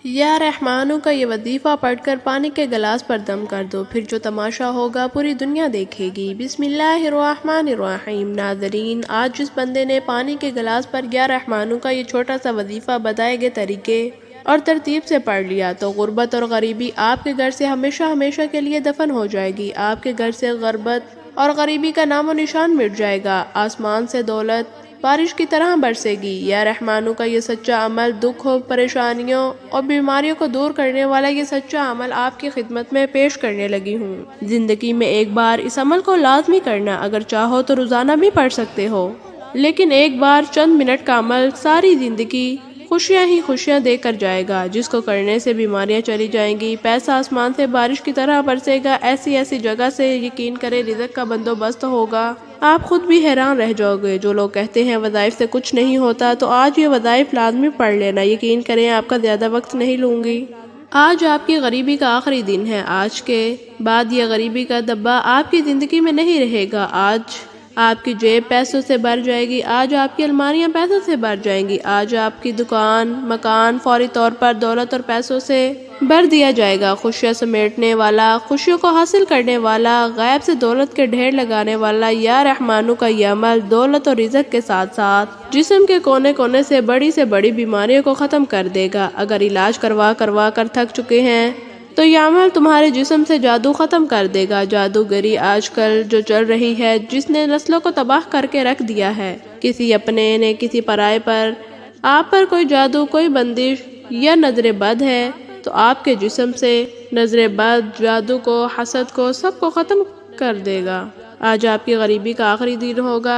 یا رحمانو کا یہ وظیفہ پڑھ کر پانی کے گلاس پر دم کر دو، پھر جو تماشا ہوگا پوری دنیا دیکھے گی۔ بسم اللہ الرحمن الرحیم۔ ناظرین، آج جس بندے نے پانی کے گلاس پر یا رحمانو کا یہ چھوٹا سا وظیفہ بتائے گئے طریقے اور ترتیب سے پڑھ لیا تو غربت اور غریبی آپ کے گھر سے ہمیشہ ہمیشہ کے لیے دفن ہو جائے گی۔ آپ کے گھر سے غربت اور غریبی کا نام و نشان مٹ جائے گا۔ آسمان سے دولت بارش کی طرح برسے گی۔ یا رحمانو کا یہ سچا عمل، دکھوں، پریشانیوں اور بیماریوں کو دور کرنے والا یہ سچا عمل آپ کی خدمت میں پیش کرنے لگی ہوں۔ زندگی میں ایک بار اس عمل کو لازمی کرنا، اگر چاہو تو روزانہ بھی پڑھ سکتے ہو، لیکن ایک بار چند منٹ کا عمل ساری زندگی خوشیاں ہی خوشیاں دے کر جائے گا، جس کو کرنے سے بیماریاں چلی جائیں گی، پیسہ آسمان سے بارش کی طرح برسے گا، ایسی ایسی جگہ سے یقین کرے رزق کا بندوبست ہوگا، آپ خود بھی حیران رہ جاؤ گے۔ جو لوگ کہتے ہیں وظائف سے کچھ نہیں ہوتا، تو آج یہ وظائف لازمی پڑھ لینا، یقین کریں آپ کا زیادہ وقت نہیں لوں گی۔ آج آپ کی غریبی کا آخری دن ہے، آج کے بعد یہ غریبی کا دبا آپ کی زندگی میں نہیں رہے گا۔ آج آپ کی جیب پیسوں سے بھر جائے گی، آج آپ کی الماریاں پیسوں سے بھر جائیں گی، آج آپ کی دکان، مکان فوری طور پر دولت اور پیسوں سے بھر دیا جائے گا۔ خوشیاں سمیٹنے والا، خوشیوں کو حاصل کرنے والا، غیب سے دولت کے ڈھیر لگانے والا یا رحمانو کا یہ عمل دولت اور رزق کے ساتھ ساتھ جسم کے کونے کونے سے بڑی بیماریوں کو ختم کر دے گا۔ اگر علاج کروا کر تھک چکے ہیں تو یہ عمل تمہارے جسم سے جادو ختم کر دے گا۔ جادوگری آج کل جو چل رہی ہے، جس نے نسلوں کو تباہ کر کے رکھ دیا ہے، کسی اپنے نے کسی پرائے پر، آپ پر کوئی جادو، کوئی بندش یا نظر بد ہے تو آپ کے جسم سے نظر بد، جادو کو، حسد کو، سب کو ختم کر دے گا۔ آج آپ کی غریبی کا آخری دن ہوگا،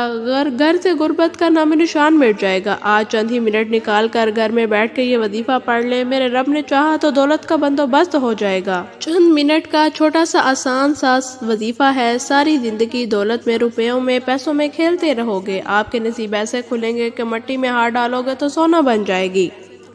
گھر سے غربت کا نام و نشان مٹ جائے گا۔ آج چند ہی منٹ نکال کر گھر میں بیٹھ کے یہ وظیفہ پڑھ لیں، میرے رب نے چاہا تو دولت کا بندوبست ہو جائے گا۔ چند منٹ کا چھوٹا سا آسان سا وظیفہ ہے، ساری زندگی دولت میں، روپیوں میں، پیسوں میں کھیلتے رہو گے۔ آپ کے نصیب ایسے کھلیں گے کہ مٹی میں ہاتھ ڈالو گے تو سونا بن جائے گی۔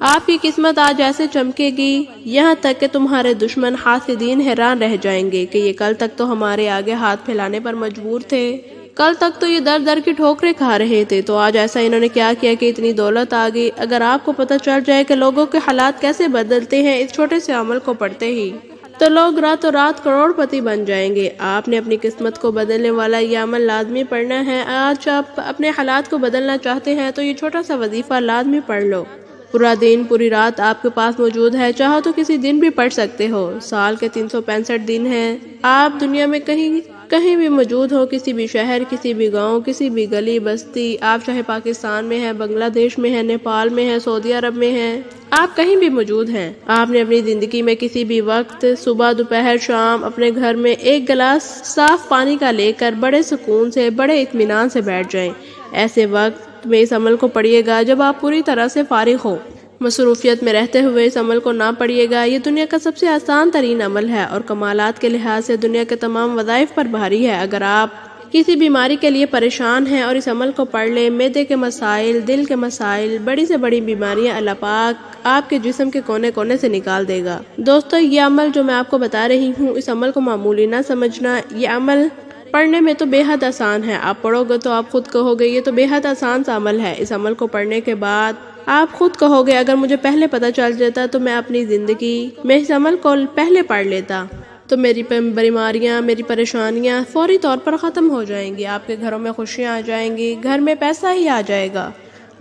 آپ کی قسمت آج ایسے چمکے گی، یہاں تک کہ تمہارے دشمن حاسدین حیران رہ جائیں گے کہ یہ کل تک تو ہمارے آگے ہاتھ پھیلانے پر مجبور تھے، کل تک تو یہ در در کی ٹھوکریں کھا رہے تھے، تو آج ایسا انہوں نے کیا کیا کہ اتنی دولت آ گئی۔ اگر آپ کو پتہ چل جائے کہ لوگوں کے حالات کیسے بدلتے ہیں اس چھوٹے سے عمل کو پڑھتے ہی، تو لوگ راتوں رات کروڑ پتی بن جائیں گے۔ آپ نے اپنی قسمت کو بدلنے والا یہ عمل لازمی پڑھنا ہے۔ آج آپ اپنے حالات کو بدلنا چاہتے ہیں تو یہ چھوٹا سا وظیفہ لازمی پڑھ لو۔ پورا دن، پوری رات آپ کے پاس موجود ہے، چاہو تو کسی دن بھی پڑھ سکتے ہو۔ سال کے 365 دن ہیں، آپ دنیا میں کہیں بھی موجود ہو، کسی بھی شہر، کسی بھی گاؤں، کسی بھی گلی بستی، آپ چاہے پاکستان میں ہیں، بنگلہ دیش میں ہیں، نیپال میں ہیں، سعودی عرب میں ہیں، آپ کہیں بھی موجود ہیں۔ آپ نے اپنی زندگی میں کسی بھی وقت، صبح، دوپہر، شام، اپنے گھر میں ایک گلاس صاف پانی کا لے کر بڑے سکون سے، بڑے اطمینان سے بیٹھ جائیں۔ ایسے وقت میں اس عمل کو پڑھیے گا جب آپ پوری طرح سے فارغ ہو، مصروفیت میں رہتے ہوئے اس عمل کو نہ پڑھیے گا۔ یہ دنیا کا سب سے آسان ترین عمل ہے اور کمالات کے لحاظ سے دنیا کے تمام وظائف پر بھاری ہے۔ اگر آپ کسی بیماری کے لیے پریشان ہیں اور اس عمل کو پڑھ لیں، معدے کے مسائل، دل کے مسائل، بڑی سے بڑی بیماریاں اللہ پاک آپ کے جسم کے کونے کونے سے نکال دے گا۔ دوستو، یہ عمل جو میں آپ کو بتا رہی ہوں، اس عمل کو معمولی نہ سمجھنا۔ یہ عمل پڑھنے میں تو بے حد آسان ہے، آپ پڑھو گے تو آپ خود کہو گے یہ تو بے حد آسان سا عمل ہے۔ اس عمل کو پڑھنے کے بعد آپ خود کہو گے اگر مجھے پہلے پتہ چل جاتا تو میں اپنی زندگی میں اس عمل کو پہلے پڑھ لیتا، تو میری بیماریاں، میری پریشانیاں فوری طور پر ختم ہو جائیں گی، آپ کے گھروں میں خوشیاں آ جائیں گی، گھر میں پیسہ ہی آ جائے گا،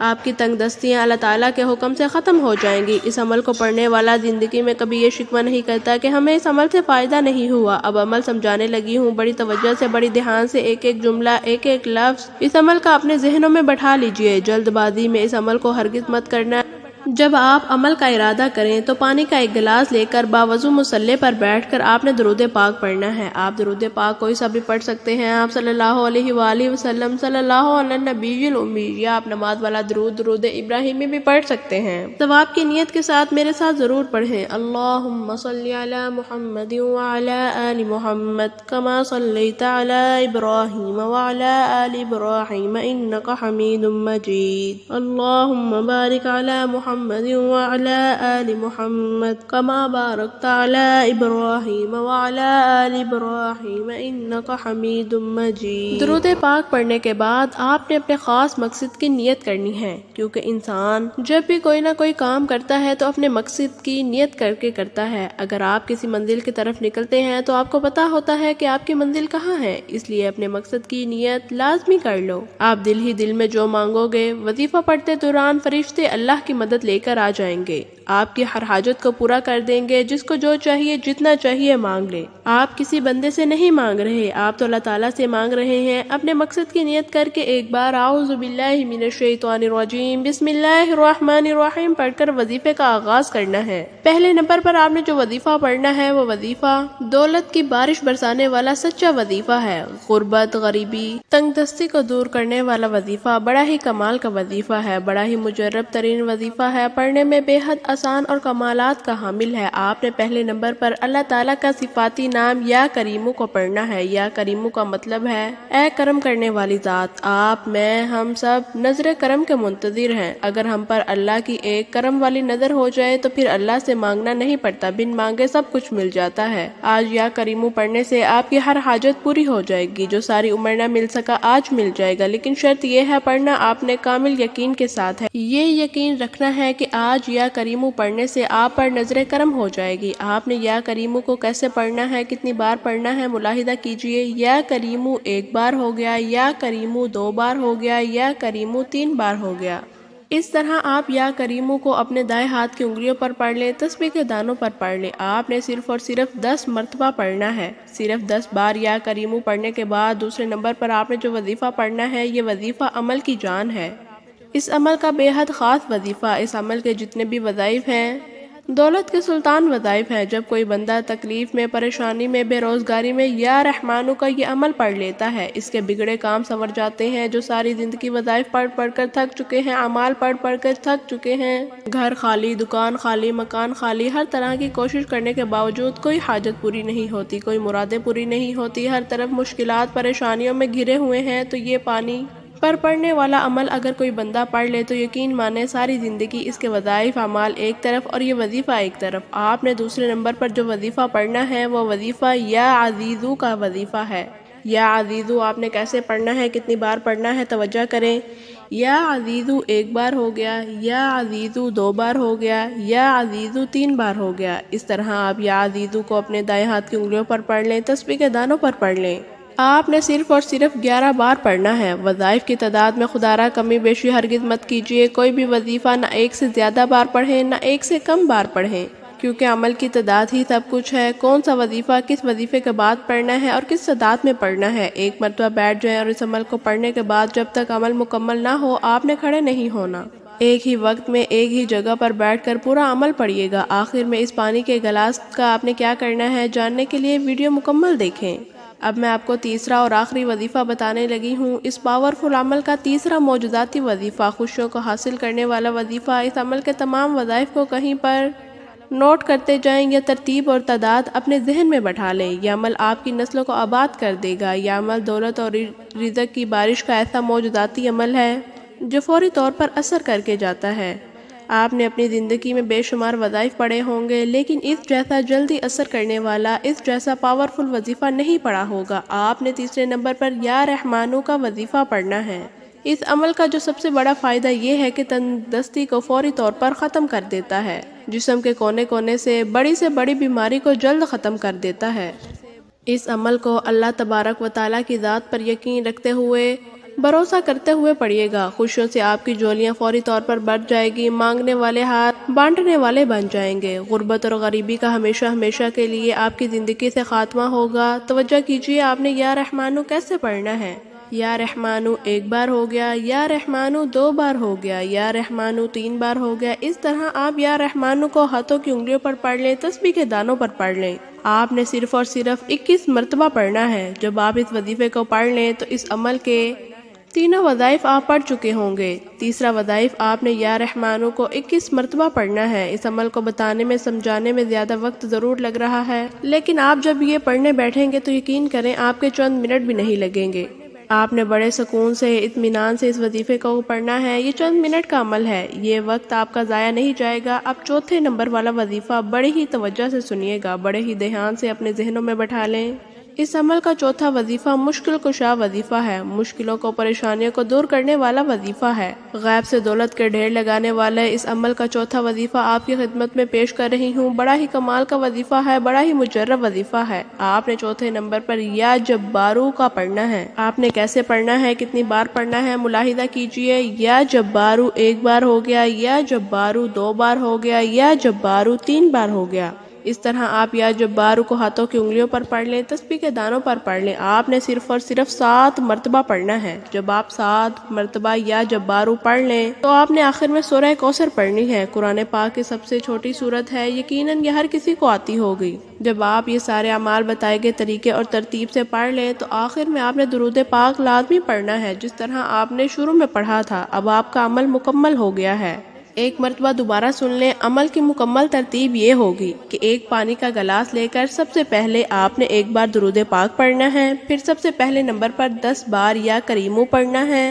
آپ کی تنگ دستیاں اللہ تعالیٰ کے حکم سے ختم ہو جائیں گی۔ اس عمل کو پڑھنے والا زندگی میں کبھی یہ شکوہ نہیں کرتا کہ ہمیں اس عمل سے فائدہ نہیں ہوا۔ اب عمل سمجھانے لگی ہوں، بڑی توجہ سے، بڑی دھیان سے، ایک ایک جملہ، ایک ایک لفظ اس عمل کا اپنے ذہنوں میں بٹھا لیجئے۔ جلد بازی میں اس عمل کو ہرگز مت کرنا۔ جب آپ عمل کا ارادہ کریں تو پانی کا ایک گلاس لے کر باوضو مصلی پر بیٹھ کر آپ نے درود پاک پڑھنا ہے۔ آپ درود پاک کوئی سا بھی پڑھ سکتے ہیں، آپ صلی اللہ علیہ وآلہ وسلم، صلی اللہ علی النبی الامی، یا آپ نماز والا درود ابراہیمی بھی پڑھ سکتے ہیں۔ ثواب کی نیت کے ساتھ میرے ساتھ ضرور پڑھیں۔ اللہم صلی علی محمد وعلی آل محمد کما صلیت علی ابراہیم وعلی آل ابراہیم انک حمید مجید۔ اللہم بارک علی محمد محمد وعلى آل محمد كما باركت على إبراهيم وعلى آل إبراهيم إنك حميد مجيد۔ درود پاک پڑھنے کے بعد آپ نے اپنے خاص مقصد کی نیت کرنی ہے، کیونکہ انسان جب بھی کوئی نہ کوئی کام کرتا ہے تو اپنے مقصد کی نیت کر کے کرتا ہے۔ اگر آپ کسی منزل کی طرف نکلتے ہیں تو آپ کو پتا ہوتا ہے کہ آپ کی منزل کہاں ہے، اس لیے اپنے مقصد کی نیت لازمی کر لو۔ آپ دل ہی دل میں جو مانگو گے، وظیفہ پڑھتے دوران فرشتے اللہ کی مدد لے کر آ جائیں گے، آپ کی ہر حاجت کو پورا کر دیں گے۔ جس کو جو چاہیے جتنا چاہیے مانگ لے۔ آپ کسی بندے سے نہیں مانگ رہے، آپ تو اللہ تعالیٰ سے مانگ رہے ہیں۔ اپنے مقصد کی نیت کر کے ایک بار اعوذ باللہ من الشیطان الرجیم بسم اللہ الرحمن الرحیم پڑھ کر وظیفے کا آغاز کرنا ہے۔ پہلے نمبر پر آپ نے جو وظیفہ پڑھنا ہے وہ وظیفہ دولت کی بارش برسانے والا سچا وظیفہ ہے۔ غربت، غریبی، تنگ دستی کو دور کرنے والا وظیفہ بڑا ہی کمال کا وظیفہ ہے، بڑا ہی مجرب ترین وظیفہ ہے، پڑھنے میں بے حد آسان اور کمالات کا حامل ہے۔ آپ نے پہلے نمبر پر اللہ تعالیٰ کا صفاتی نام یا کریمو کو پڑھنا ہے۔ یا کریمو کا مطلب ہے اے کرم کرنے والی ذات۔ آپ، میں، ہم سب نظر کرم کے منتظر ہیں۔ اگر ہم پر اللہ کی ایک کرم والی نظر ہو جائے تو پھر اللہ سے مانگنا نہیں پڑتا، بن مانگے سب کچھ مل جاتا ہے۔ آج یا کریمو پڑھنے سے آپ کی ہر حاجت پوری ہو جائے گی، جو ساری عمر نہ مل سکا آج مل جائے گا، لیکن شرط یہ ہے پڑھنا آپ نے کامل یقین کے ساتھ ہے۔ یہ یقین رکھنا ہے کہ آج یا کریمو پڑھنے سے آپ پر نظر کرم ہو جائے گی۔ آپ نے یا کریمو کو کیسے پڑھنا ہے، کتنی بار پڑھنا ہے، ملاحظہ کیجئے۔ یا کریمو ایک بار ہو گیا، یا کریمو دو بار ہو گیا، یا کریمو تین بار ہو گیا۔ اس طرح آپ یا کریمو کو اپنے دائیں ہاتھ کی انگلیوں پر پڑھ لیں، تسبیح کے دانوں پر پڑھ لیں۔ آپ نے صرف اور صرف 10 مرتبہ پڑھنا ہے۔ صرف 10 بار یا کریمو پڑھنے کے بعد دوسرے نمبر پر آپ نے جو وظیفہ پڑھنا ہے، یہ وظیفہ عمل کی جان ہے۔ اس عمل کا بے حد خاص وظیفہ، اس عمل کے جتنے بھی وظائف ہیں دولت کے سلطان وظائف ہیں۔ جب کوئی بندہ تکلیف میں، پریشانی میں، بے روزگاری میں یا رحمانو کا یہ عمل پڑھ لیتا ہے، اس کے بگڑے کام سنور جاتے ہیں۔ جو ساری زندگی وظائف پڑھ پڑھ کر تھک چکے ہیں، اعمال پڑھ پڑھ کر تھک چکے ہیں، گھر خالی، دکان خالی، مکان خالی، ہر طرح کی کوشش کرنے کے باوجود کوئی حاجت پوری نہیں ہوتی، کوئی مرادیں پوری نہیں ہوتی، ہر طرف مشکلات پریشانیوں میں گھرے ہوئے ہیں، تو یہ پانی پر پڑھنے والا عمل اگر کوئی بندہ پڑھ لے تو یقین مانے ساری زندگی اس کے وظائف اعمال ایک طرف اور یہ وظیفہ ایک طرف۔ آپ نے دوسرے نمبر پر جو وظیفہ پڑھنا ہے وہ وظیفہ یا عزیزو کا وظیفہ ہے۔ یا عزیزو آپ نے کیسے پڑھنا ہے، کتنی بار پڑھنا ہے، توجہ کریں۔ یا عزیزو ایک بار ہو گیا، یا عزیزو دو بار ہو گیا، یا عزیزو تین بار ہو گیا۔ اس طرح آپ یا عزیزو کو اپنے دائیں ہاتھ کی انگلیوں پر پڑھ لیں، تسبیح کے دانوں پر پڑھ لیں۔ آپ نے صرف اور صرف 11 بار پڑھنا ہے۔ وظائف کی تعداد میں خدا را کمی بیشی ہرگز مت کیجیے۔ کوئی بھی وظیفہ نہ ایک سے زیادہ بار پڑھیں، نہ ایک سے کم بار پڑھیں، کیونکہ عمل کی تعداد ہی سب کچھ ہے۔ کون سا وظیفہ کس وظیفے کے بعد پڑھنا ہے اور کس تعداد میں پڑھنا ہے، ایک مرتبہ بیٹھ جائیں اور اس عمل کو پڑھنے کے بعد جب تک عمل مکمل نہ ہو آپ نے کھڑے نہیں ہونا۔ ایک ہی وقت میں ایک ہی جگہ پر بیٹھ کر پورا عمل پڑھیے گا۔ آخر میں اس پانی کے گلاس کا آپ نے کیا کرنا ہے جاننے کے لیے ویڈیو مکمل دیکھیں۔ اب میں آپ کو تیسرا اور آخری وظیفہ بتانے لگی ہوں۔ اس پاورفل عمل کا تیسرا معجزاتی وظیفہ، خوشیوں کو حاصل کرنے والا وظیفہ۔ اس عمل کے تمام وظائف کو کہیں پر نوٹ کرتے جائیں یا ترتیب اور تعداد اپنے ذہن میں بٹھا لیں۔ یہ عمل آپ کی نسلوں کو آباد کر دے گا۔ یہ عمل دولت اور رزق کی بارش کا ایسا معجزاتی عمل ہے جو فوری طور پر اثر کر کے جاتا ہے۔ آپ نے اپنی زندگی میں بے شمار وظائف پڑھے ہوں گے، لیکن اس جیسا جلدی اثر کرنے والا، اس جیسا پاورفل وظیفہ نہیں پڑھا ہوگا۔ آپ نے تیسرے نمبر پر یا رحمانو کا وظیفہ پڑھنا ہے۔ اس عمل کا جو سب سے بڑا فائدہ یہ ہے کہ تندرستی کو فوری طور پر ختم کر دیتا ہے، جسم کے کونے کونے سے بڑی بیماری کو جلد ختم کر دیتا ہے۔ اس عمل کو اللہ تبارک و تعالیٰ کی ذات پر یقین رکھتے ہوئے، بھروسہ کرتے ہوئے پڑھیے گا۔ خوشیوں سے آپ کی جولیاں فوری طور پر بڑھ جائے گی، مانگنے والے ہاتھ بانٹنے والے بن جائیں گے، غربت اور غریبی کا ہمیشہ ہمیشہ کے لیے آپ کی زندگی سے خاتمہ ہوگا۔ توجہ کیجیے، آپ نے یا رحمانو کیسے پڑھنا ہے۔ یا رحمانو ایک بار ہو گیا، یا رحمانو دو بار ہو گیا، یا رحمانو تین بار ہو گیا۔ اس طرح آپ یا رحمانو کو ہاتھوں کی انگلیوں پر پڑھ لیں، تسبیح کے دانوں پر پڑھ لیں۔ آپ نے صرف اور صرف 21 مرتبہ پڑھنا ہے۔ جب آپ اس وظیفے کو پڑھ لیں تو اس عمل کے تینوں وظائف آپ پڑھ چکے ہوں گے۔ تیسرا وظائف آپ نے یا رحمانو کو 21 مرتبہ پڑھنا ہے۔ اس عمل کو بتانے میں سمجھانے میں زیادہ وقت ضرور لگ رہا ہے، لیکن آپ جب یہ پڑھنے بیٹھیں گے تو یقین کریں آپ کے چند منٹ بھی نہیں لگیں گے۔ آپ نے بڑے سکون سے اطمینان سے اس وظیفے کو پڑھنا ہے۔ یہ چند منٹ کا عمل ہے، یہ وقت آپ کا ضائع نہیں جائے گا۔ اب چوتھے نمبر والا وظیفہ بڑے ہی توجہ سے سنیے گا، بڑے ہی دھیان سے اپنے ذہنوں میں بٹھا لیں۔ اس عمل کا چوتھا وظیفہ مشکل کشا وظیفہ ہے، مشکلوں کو پریشانیوں کو دور کرنے والا وظیفہ ہے۔ غیب سے دولت کے ڈھیر لگانے والے اس عمل کا چوتھا وظیفہ آپ کی خدمت میں پیش کر رہی ہوں۔ بڑا ہی کمال کا وظیفہ ہے، بڑا ہی مجرب وظیفہ ہے۔ آپ نے چوتھے نمبر پر یا جبارو کا پڑھنا ہے۔ آپ نے کیسے پڑھنا ہے، کتنی بار پڑھنا ہے، ملاحظہ کیجئے۔ یا جبارو ایک بار ہو گیا، یا جبارو دو بار ہو گیا، یا جبارو تین بار ہو گیا۔ اس طرح آپ یا جبارو کو ہاتھوں کی انگلیوں پر پڑھ لیں، تسبیح کے دانوں پر پڑھ لیں۔ آپ نے صرف اور صرف 7 مرتبہ پڑھنا ہے۔ جب آپ 7 مرتبہ یا جبارو پڑھ لیں تو آپ نے آخر میں سورہ کوثر پڑھنی ہے۔ قرآن پاک کی سب سے چھوٹی سورت ہے، یقیناً یہ ہر کسی کو آتی ہوگی۔ جب آپ یہ سارے اعمال بتائے گئے طریقے اور ترتیب سے پڑھ لیں تو آخر میں آپ نے درود پاک لازمی پڑھنا ہے، جس طرح آپ نے شروع میں پڑھا تھا۔ اب آپ کا عمل مکمل ہو گیا ہے۔ ایک مرتبہ دوبارہ سن لیں۔ عمل کی مکمل ترتیب یہ ہوگی کہ ایک پانی کا گلاس لے کر سب سے پہلے آپ نے ایک بار درود پاک پڑھنا ہے، پھر سب سے پہلے نمبر پر 10 بار یا کریمو پڑھنا ہے،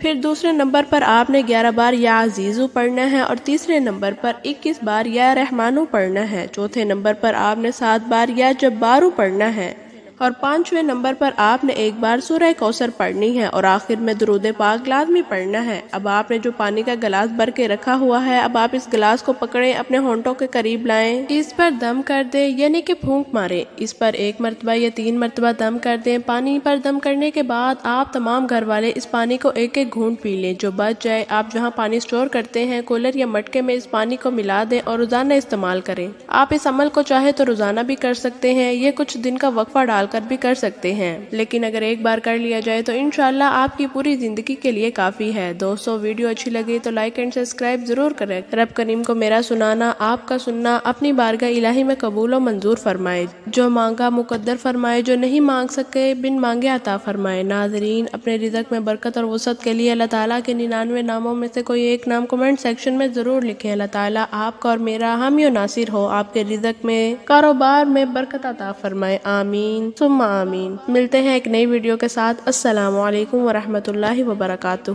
پھر دوسرے نمبر پر آپ نے 11 بار یا عزیزو پڑھنا ہے، اور تیسرے نمبر پر 21 بار یا رحمانو پڑھنا ہے۔ چوتھے نمبر پر آپ نے 7 بار یا جبارو پڑھنا ہے، اور 5ویں نمبر پر آپ نے ایک بار سورہ کوثر پڑھنی ہے، اور آخر میں درود پاک لازمی پڑھنا ہے۔ اب آپ نے جو پانی کا گلاس بھر کے رکھا ہوا ہے، اب آپ اس گلاس کو پکڑیں، اپنے ہونٹوں کے قریب لائیں، اس پر دم کر دیں، یعنی کہ پھونک ماریں۔ اس پر 1 مرتبہ یا 3 مرتبہ دم کر دیں۔ پانی پر دم کرنے کے بعد آپ تمام گھر والے اس پانی کو ایک ایک گھونٹ پی لیں۔ جو بچ جائے آپ جہاں پانی سٹور کرتے ہیں کولر یا مٹکے میں اس پانی کو ملا دیں اور روزانہ استعمال کریں۔ آپ اس عمل کو چاہے تو روزانہ بھی کر سکتے ہیں، یہ کچھ دن کا وقفہ ڈال کر بھی کر سکتے ہیں، لیکن اگر ایک بار کر لیا جائے تو انشاءاللہ آپ کی پوری زندگی کے لیے کافی ہے۔ دوستو، ویڈیو اچھی لگی تو لائک اینڈ سبسکرائب ضرور کریں۔ رب کریم کو میرا سنانا، آپ کا سننا اپنی بارگاہ الہی میں قبول و منظور فرمائے۔ جو مانگا مقدر فرمائے، جو نہیں مانگ سکے بن مانگے عطا فرمائے۔ ناظرین، اپنے رزق میں برکت اور وسعت کے لیے اللہ تعالیٰ کے 99 ناموں میں سے کوئی ایک نام کمنٹ سیکشن میں ضرور لکھیں۔ اللہ تعالیٰ آپ کا اور میرا حامی و ناصر ہو، آپ کے رزق میں، کاروبار میں برکت عطا فرمائے۔ آمین ثم آمین۔ ملتے ہیں ایک نئی ویڈیو کے ساتھ۔ السلام علیکم ورحمۃ اللہ وبرکاتہ۔